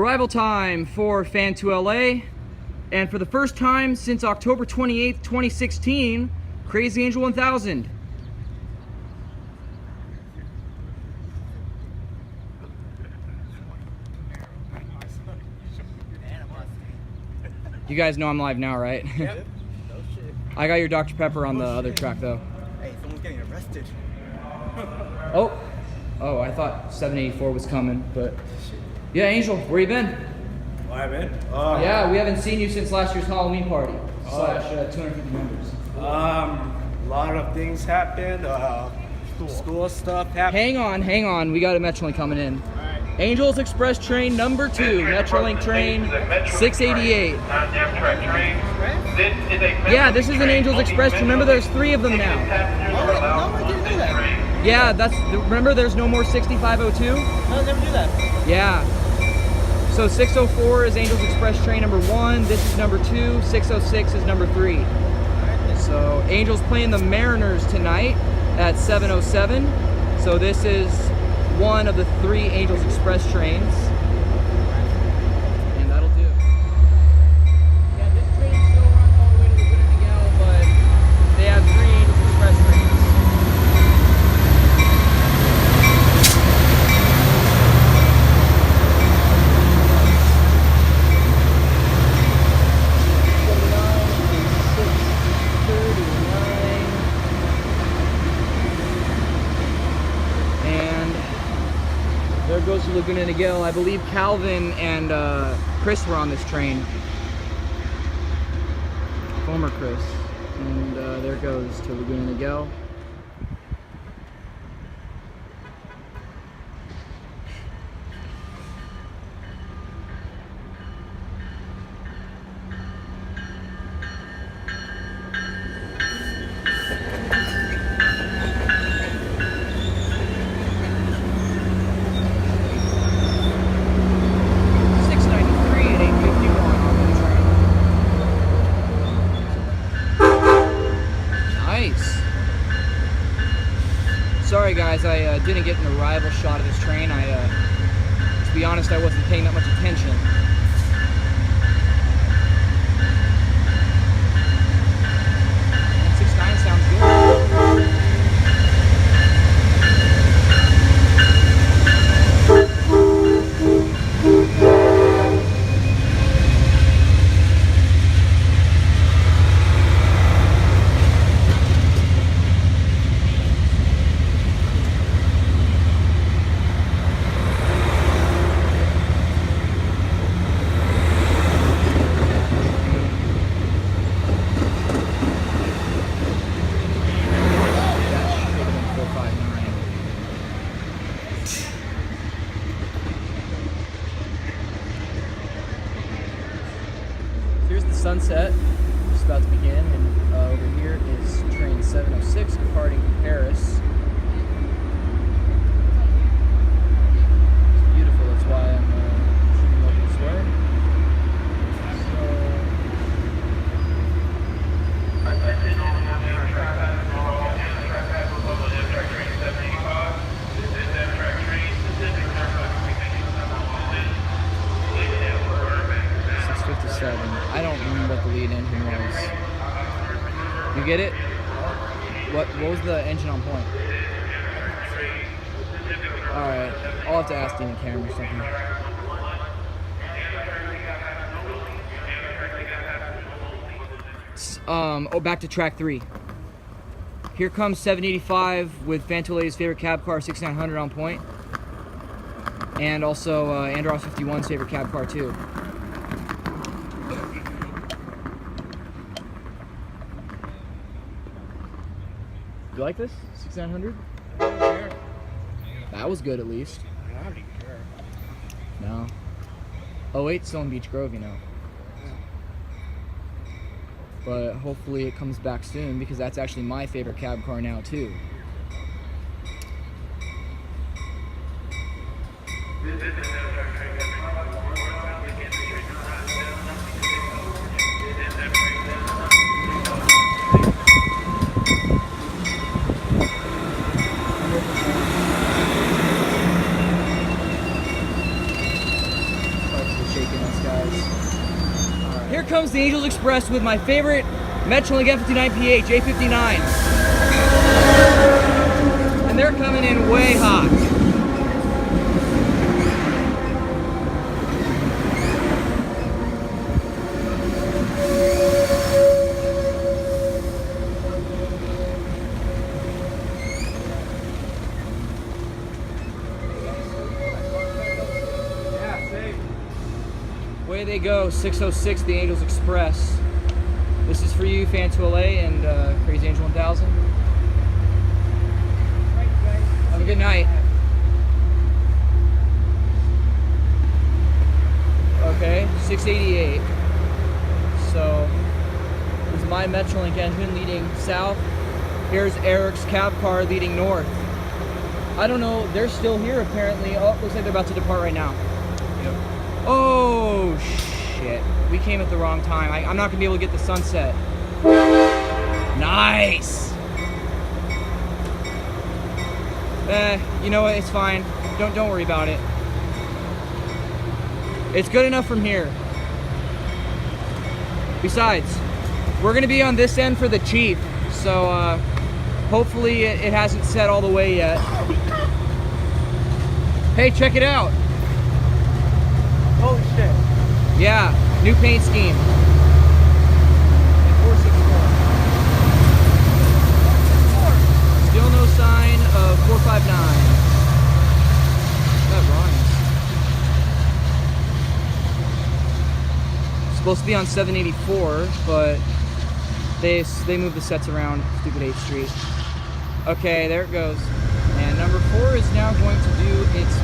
Arrival time for Fan to LA, and for the first time since October 28th, 2016, Crazy Angel 1000. You guys know I'm live now, right? Yep. No shit. I got your Dr. Pepper on the other track though. Hey, someone's getting arrested. Oh, I thought 784 was coming, but yeah, Angel, where you been? Where I been? Yeah, we haven't seen you since last year's Halloween party / 250 members. A lot of things happened. School stuff happened. Hang on, we got a Metrolink coming in. Angels Express train number 2, Metrolink train 688. Yeah, this is an Angels Express. Remember, there's 3 of them now. No, I didn't know that. Yeah, remember there's no more 6502? No, I never knew that. Yeah. So 604 is Angels Express train number 1. This is number 2. 606 is number 3. So Angels playing the Mariners tonight at 7:07. So this is one of the 3 Angels Express trains. And that'll do. Yeah, this train still runs all the way to Laguna Niguel, but they have 3 Angels Express trains. There goes to Laguna Niguel. I believe Calvin and Chris were on this train. Former Chris. And there goes to Laguna Niguel. Sorry guys, I didn't get an arrival shot of this train. To be honest, I wasn't paying that much attention. Sounds good. Here's the sunset, just about to begin, and over here is train 706 departing Paris. It's beautiful, that's why I'm shooting over this way. I don't remember what the lead engine was. You get it? What was the engine on point? Alright, I'll have to ask the camera or something. Back to track 3. Here comes 785 with Fantole's favorite cab car 6900 on point. And also Andros 51's favorite cab car too. You like this? 6900? That was good at least. I don't even care. No. Oh, 08's still in Beach Grove, you know. But hopefully it comes back soon because that's actually my favorite cab car now too. comes the Angels Express with my favorite Metrolink F59PH, A59. And they're coming in way hot. Way they go, 606, the Angels Express. This is for you, Fan2LA and Crazy Angel 1000. Have a good night. Okay, 688. So, this is my Metrolink engine leading south. Here's Eric's cab car leading north. I don't know, they're still here apparently. Oh, looks like they're about to depart right now. Yep. Oh, shit. We came at the wrong time. I'm not gonna be able to get the sunset. Nice! You know what? It's fine. Don't worry about it. It's good enough from here. Besides, we're gonna be on this end for the Chief, so hopefully it hasn't set all the way yet. Hey, check it out. Holy shit. Yeah, new paint scheme. 464. Still no sign of 459. That rhymes. Supposed to be on 784, but they moved the sets around. Stupid 8th Street. Okay, there it goes. And number 4 is now going to do its